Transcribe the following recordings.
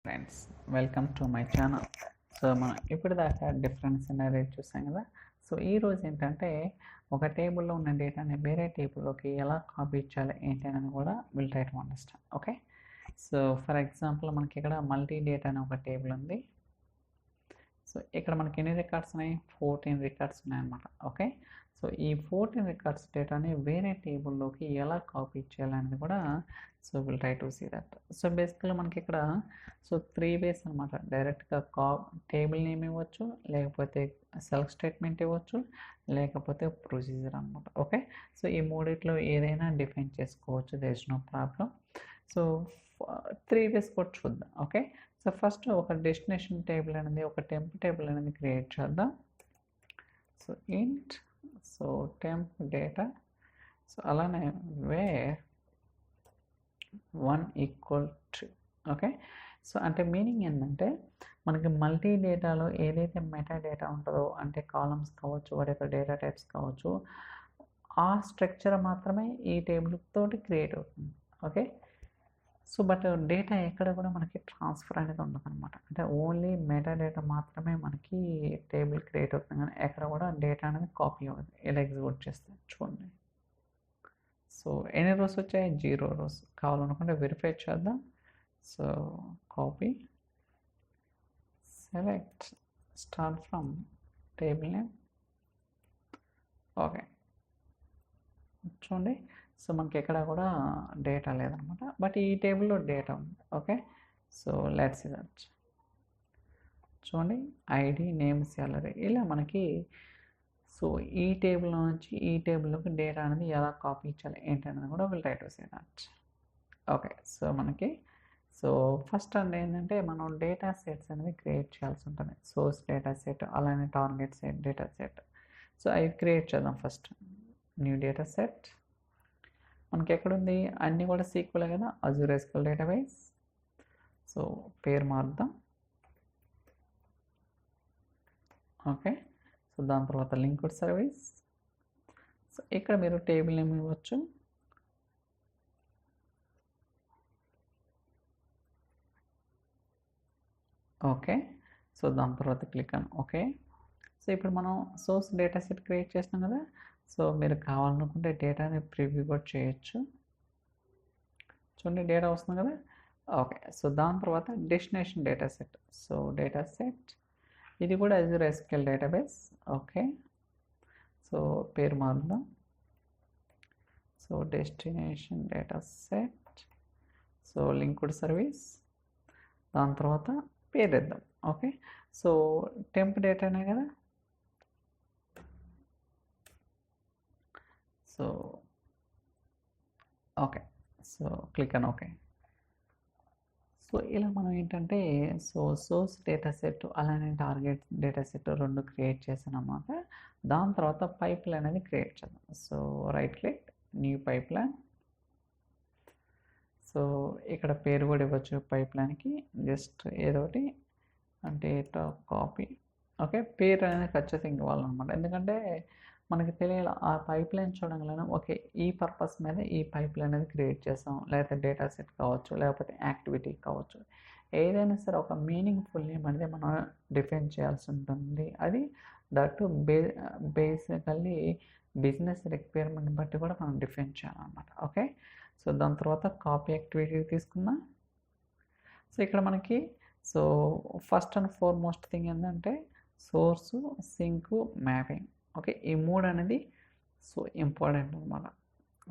Friends, welcome to my channel. So మనం ఇప్పటిదాకా difference అనేది చూసాం కదా. సో ఈరోజు ఏంటంటే ఒక టేబుల్లో ఉన్న డేటాని వేరే టేబుల్లోకి ఎలా కాపీ చేయాలి ఏంటి అనేది కూడా will try to understand. Okay, so for example మనకి ఇక్కడ మల్టీ డేటా అనే ఒక టేబుల్ ఉంది. సో ఇక్కడ మనకి ఎన్ని రికార్డ్స్ ఉన్నాయి? 14 రికార్డ్స్ ఉన్నాయన్నమాట. ఓకే, సో ఈ 14 రికార్డ్స్ డేటాని వేరే టేబుల్లోకి ఎలా కాపీ చేయాలనేది కూడా so will try to see that. So బేసికల్గా మనకి ఇక్కడ సో 3 వేస్ అనమాట. డైరెక్ట్గా టేబుల్ నేమ్ ఇవ్వచ్చు, లేకపోతే సెల్ఫ్ స్టేట్మెంట్ ఇవ్వచ్చు, లేకపోతే ప్రొసీజర్ అనమాట. ఓకే, సో ఈ మూడిట్లో ఏదైనా డిఫైన్ చేసుకోవచ్చు, there is no problem. So 3 ways కూడా చూద్దాం. ఓకే, సో ఫస్ట్ ఒక డెస్టినేషన్ టేబుల్ అనేది, ఒక టెంప్ టేబుల్ అనేది క్రియేట్ చేద్దాం. So int so temp data, so అలానే where 1 equal to. Okay, so అంటే మీనింగ్ ఏంటంటే మనకి మల్టీ డేటాలో ఏదైతే మెటా డేటా ఉంటుందో, అంటే కాలమ్స్ కావచ్చు, వాటి యొక్క డేటా టైప్స్ కావచ్చు, ఆ స్ట్రక్చర్ మాత్రమే ఈ టేబుల్ తోటి క్రియేట్ అవుతుంది. ఓకే, సో బట్ డేటా ఎక్కడ కూడా మనకి ట్రాన్స్ఫర్ అనేది ఉండదు అనమాట. అంటే ఓన్లీ మెటా డేటా మాత్రమే మనకి టేబుల్ క్రియేట్ అవుతుంది, కానీ ఎక్కడ కూడా డేటా అనేది కాపీ అవ్వదు. ఇలా ఎగ్జిక్యూట్ చేస్తే చూడండి. సో ఎన్ని రోస్ వచ్చాయి? 0 రోస్. కావాలనుకుంటే వెరిఫై చేద్దాం. So copy, select, star from table name. Okay, చూడండి. సో మనకి ఎక్కడ కూడా డేటా లేదనమాట, బట్ ఈ టేబుల్లో డేటా ఉంది. Okay, so let's see that. చూడండి, ఐడి, నేమ్, సాలరీ, ఇలా మనకి సో ఈ టేబుల్ నుంచి ఈ టేబుల్లోకి డేటా అనేది ఎలా కాపీ చేయాలి ఏంటనేది కూడా will try to see that. Okay, so మనకి సో ఫస్ట్ అండ్ ఏంటంటే మనం డేటా సెట్స్ అనేది క్రియేట్ చేయాల్సి ఉంటుంది. సోర్స్ డేటా సెట్, అలానే target set, data set. So అవి క్రియేట్ చేద్దాం. First new data set. మనకి ఎక్కడుంది? అన్నీ కూడా సీక్వెల్ కదా, అజూర్ ఎస్క్యూఎల్ డేటాబేస్. సో పేరు మారుద్దాం. ఓకే, సో దాని తర్వాత లింక్డ్ సర్వీస్. సో ఇక్కడ మీరు టేబుల్ నేమ్ ఇవ్వచ్చు. ఓకే, సో దాని తర్వాత క్లిక్ అని ఓకే. సో ఇప్పుడు మనం సోర్స్ డేటా సెట్ క్రియేట్ చేసినాం కదా. సో మీరు కావాలనుకుంటే డేటాని ప్రివ్యూ కూడా చేయొచ్చు. చూడండి, డేటా వస్తుంది కదా. ఓకే, సో దాని తర్వాత destination data set. So data set ఇది కూడా Azure SQL database. Okay, so పేరు మారుద్దాం. So destination data set, so linked service, దాని తర్వాత పేరు ఇద్దాం. ఓకే, సో టెంప్ డేటానే కదా. సో ఓకే, సో క్లిక్ అని ఓకే. సో ఇలా మనం ఏంటంటే సో సోర్స్ డేటా సెట్ అలానే టార్గెట్ డేటా సెట్ రెండు క్రియేట్ చేసాను అన్నమాట. దాని తర్వాత పైప్ లైన్ అనేది క్రియేట్ చేద్దాం. So right click, new pipe line. So ఇక్కడ పేరు కూడా ఇవ్వచ్చు పైప్ లైన్కి, జస్ట్ ఏదో ఒకటి డేటా కాపీ. ఓకే, పేరు అనేది ఖచ్చితంగా ఇవ్వాలన్నమాట, ఎందుకంటే మనకి తెలియాలి ఆ పైప్ లైన్ చూడగలను. ఓకే, ఈ పర్పస్ మీద ఈ పైప్ లైన్ అనేది క్రియేట్ చేస్తాం, లేకపోతే డేటా సెట్ కావచ్చు, లేకపోతే యాక్టివిటీ కావచ్చు, ఏదైనా సరే ఒక మీనింగ్ఫుల్ నేమ్ అనేది మనం డిఫైన్ చేయాల్సి ఉంటుంది. అది దట్ బేసికల్లీ బిజినెస్ రిక్వైర్మెంట్ బట్టి కూడా మనం డిఫైన్ చేయాలన్నమాట. ఓకే, సో దాని తర్వాత కాపీ యాక్టివిటీ తీసుకుందాం. సో ఇక్కడ మనకి so first and foremost thing ఏంటంటే సోర్సు, సింక్, మ్యాపింగ్. ఓకే, ఈ మూడు అనేది సో ఇంపార్టెంట్ అనమాట.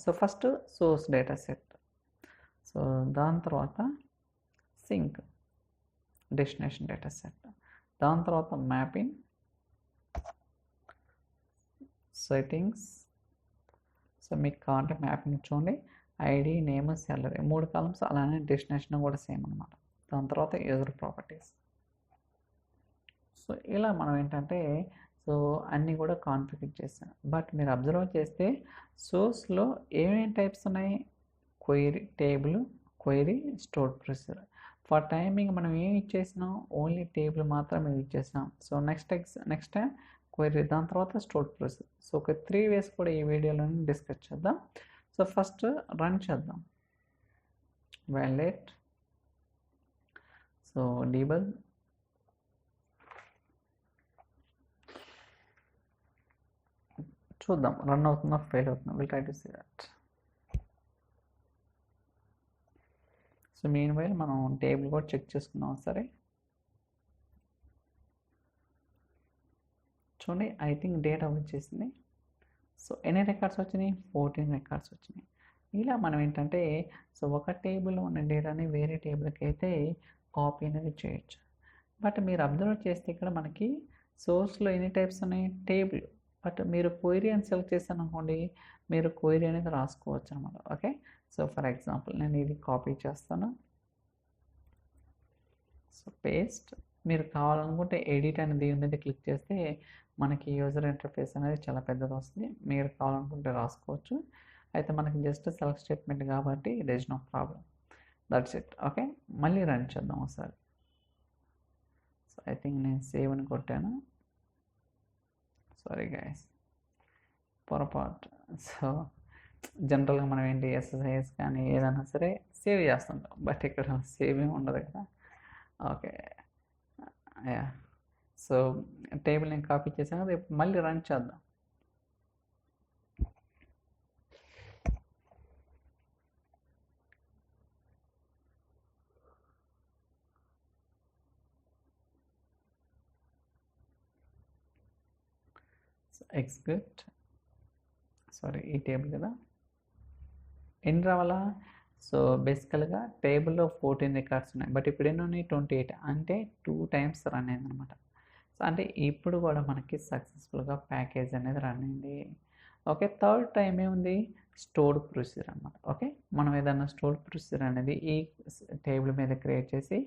So first source data set, so దాని తర్వాత సింక్ డెస్టినేషన్ డేటా సెట్, దాని తర్వాత మ్యాపింగ్, సెట్టింగ్స్. సో మీకు కావాలంటే మ్యాపింగ్ చూడండి, ఐడి, నేమ్, సాలరీ 3 కాలమ్స్, అలానే డెస్టినేషన్ కూడా సేమ్ అనమాట. దాని తర్వాత యూజర్ ప్రాపర్టీస్. సో ఇలా మనం ఏంటంటే సో అన్నీ కూడా కాన్ఫిగర్ చేస్తాను. బట్ మీరు అబ్జర్వ్ చేస్తే సోర్స్లో ఏమేమి టైప్స్ ఉన్నాయి? Query, table, query, stored procedure. For timing మనం ఏం ఇచ్చేసినాం? ఓన్లీ టేబుల్ మాత్రమే ఇచ్చేసినాం. సో నెక్స్ట్ టైం క్వైరీ, దాని తర్వాత స్టోర్డ్ ప్రొసీజర్. సో ఒక 3 వేస్ కూడా ఈ వీడియోలో డిస్కస్ చేద్దాం. సో ఫస్ట్ రన్ చేద్దాం. వ్యాలిడేట్. సో సో డీబగ్ చూద్దాం రన్ అవుతుందా ఫెయిల్ అవుతుందా, will try to see that. So meanwhile మనం టేబుల్ కూడా చెక్ చేసుకుందాం సరే. చూడండి ఐ థింక్ డేటా వచ్చేసింది. సో ఎన్ని రికార్డ్స్ వచ్చినాయి, 14 రికార్డ్స్ వచ్చినాయి. ఇలా మనం ఏంటంటే సో ఒక టేబుల్లో ఉన్న డేటాని వేరే టేబుల్కి అయితే కాపీ అనేది చేయొచ్చు. బట్ మీరు అబ్జర్వ్ చేస్తే ఇక్కడ మనకి సోర్స్లో ఎన్ని టైప్స్ ఉన్నాయి, టేబుల్. బట్ మీరు క్వెరీ అని సెలెక్ట్ చేశాను అనుకోండి, మీరు క్వెరీ అనేది రాసుకోవచ్చు అనమాట. ఓకే, సో ఫర్ ఎగ్జాంపుల్ నేను ఇది కాపీ చేస్తాను. So paste. మీరు కావాలనుకుంటే ఎడిట్ అని దీని మీద క్లిక్ చేస్తే మనకి యూజర్ ఇంటర్ఫేస్ అనేది చాలా పెద్దది వస్తుంది. మీరు కావాలనుకుంటే రాసుకోవచ్చు. అయితే మనకి జస్ట్ సెలెక్ట్ స్టేట్మెంట్ కాబట్టి it is no problem. That's it. Okay, మళ్ళీ రన్ చేద్దాం ఒకసారి. సో ఐ థింక్ నేను సేవ్ అని కొట్టాను. సారీ గైస్, పొరపాటు. సో జనరల్గా మనం ఏంటి ఎక్సర్సైజ్ కానీ ఏదైనా సరే సేవ్ చేస్తుంటాం, బట్ ఇక్కడ సేవ్ ఏమి ఉండదు కదా. Okay, yeah. సో టేబుల్ నేను కాపీ చేశాను కదా, ఇప్పుడు మళ్ళీ రన్ చేద్దాం. So execute. సారీ, ఈ టేబుల్ కదా ఎన్ని రావాలా. సో బేసికల్గా టేబుల్లో 14 రికార్డ్స్ ఉన్నాయి, బట్ ఇప్పుడు ఎన్ని ఉన్నాయి, 28. అంటే 2 టైమ్స్ రన్ అయింది అనమాట. సో అంటే ఇప్పుడు కూడా మనకి సక్సెస్ఫుల్గా ప్యాకేజ్ అనేది రన్ అయింది. ఓకే, థర్డ్ టైం ఏముంది, స్టోర్డ్ ప్రొసీజర్ అనమాట. ఓకే, మనం ఏదైనా స్టోర్డ్ ప్రొసీజర్ అనేది ఈ టేబుల్ మీద క్రియేట్ చేసి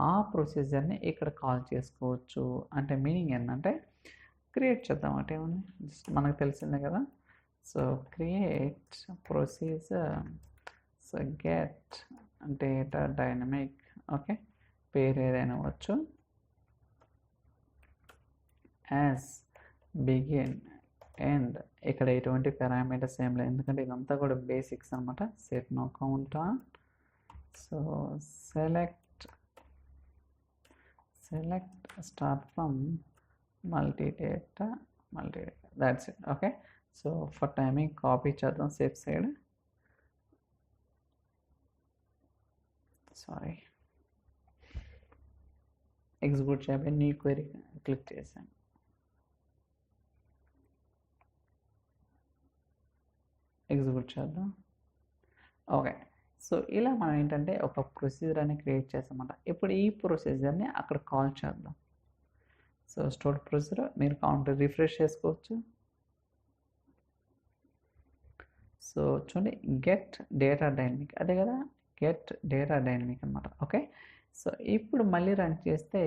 ఆ ప్రొసీజర్ని ఇక్కడ కాల్ చేసుకోవచ్చు. అంటే మీనింగ్ ఏంటంటే క్రియేట్ చేద్దాం అంటే ఏముంది, జస్ట్ మనకు తెలిసిందే కదా. So create procedure, so get data dynamic. Okay, పేరు ఏదైనా అవ్వచ్చు. As begin end. ఇక్కడ ఎటువంటి పారామీటర్స్ ఏం లేదు, ఎందుకంటే ఇదంతా కూడా బేసిక్స్ అనమాట. Set no count on. So select star from multi data. That's it. Okay, so for timing copy చేద్దాం సేఫ్ సైడ్. సారీ, ఎగ్జిక్యూట్ చేయబోయి న్యూ క్వెరీ క్లిక్ చేశాను. ఎగ్జిక్యూట్ చేద్దాం. ఓకే, సో ఇలా మనం ఏంటంటే ఒక ప్రొసీజర్ అని క్రియేట్ చేస్తామన్నమాట. ఇప్పుడు ఈ ప్రొసీజర్ని అక్కడ కాల్ చేద్దాం. సో స్టోర్ ప్రొసీజర్ మీరు కౌంటర్ రిఫ్రెష్ చేసుకోవచ్చు. సో చూడండి గెట్ డేటా డైనమిక్, అదే కదా గెట్ డేటా డైనమిక్ అనమాట. ఓకే, సో ఇప్పుడు మళ్ళీ రన్ చేస్తే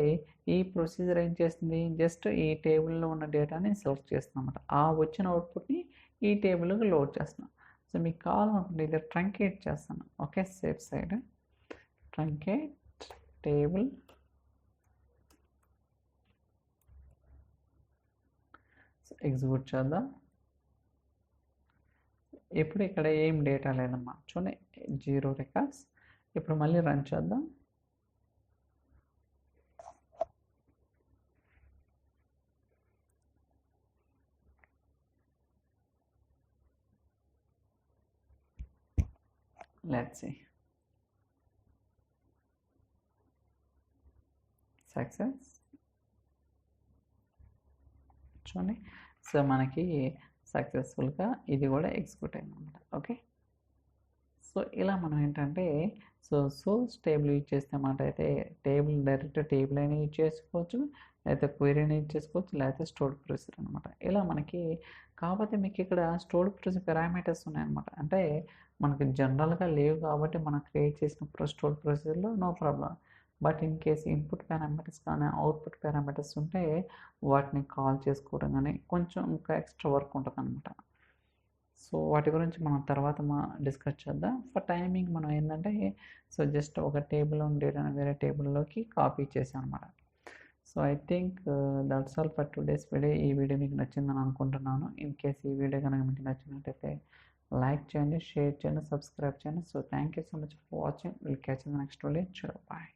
ఈ ప్రొసీజర్ ఏం చేస్తుంది, జస్ట్ ఈ టేబుల్లో ఉన్న డేటాని సెలెక్ట్ చేస్తుంది అనమాట. ఆ వచ్చిన అవుట్పుట్ని ఈ టేబుల్కి లోడ్ చేస్తున్నాం. సో మీకు కావాలనుకుంటే ఇది ట్రంకేట్ చేస్తాను. Okay, safe side truncate table. So execute చేద్దాం. ఇప్పుడు ఇక్కడ ఏం డేటా లేదమ్మా, చూడండి 0 రికార్డ్స్. ఇప్పుడు మళ్ళీ రన్ చేద్దాం. Let's see, success. చూడండి, సో మనకి సక్సెస్ఫుల్గా ఇది కూడా ఎగ్జిక్యూట్ అయింది అనమాట. ఓకే, సో ఇలా మనం ఏంటంటే సోర్స్ టేబుల్ యూజ్ చేస్తే మాట అయితే టేబుల్ డైరెక్ట్ టేబుల్ అయినా యూజ్ చేసుకోవచ్చు, లేకపోతే క్వెరీని యూజ్ చేసుకోవచ్చు, లేకపోతే స్టోర్డ్ ప్రొసీజర్ అనమాట. ఇలా మనకి కాకపోతే మీకు ఇక్కడ స్టోర్డ్ ప్రొసీజర్ పారామీటర్స్ ఉన్నాయన్నమాట. అంటే మనకి జనరల్గా లేవు కాబట్టి మనం క్రియేట్ చేసిన స్టోర్డ్ ప్రొసీజర్లో no problem. But in case input parameters కానీ అవుట్పుట్ పారామీటర్స్ ఉంటే వాటిని కాల్ చేసుకోవడం కానీ కొంచెం ఇంకా ఎక్స్ట్రా వర్క్ ఉంటుంది అనమాట. సో వాటి గురించి మనం తర్వాత డిస్కస్ చేద్దాం. ఫర్ టైమింగ్ మనం ఏంటంటే సో జస్ట్ ఒక టేబుల్ డేటాను వేరే టేబుల్లోకి కాపీ చేసాం అనమాట. So I think that's all for today's video. ఈ వీడియో మీకు నచ్చిందని అనుకుంటున్నాను. ఇన్ కేస్ ఈ వీడియో కనుక మీకు నచ్చినట్టయితే లైక్ చేయండి, షేర్ చేయండి, సబ్స్క్రైబ్ చేయండి. So thank you so much for watching. Will catch in the next video. చలో బాయ్.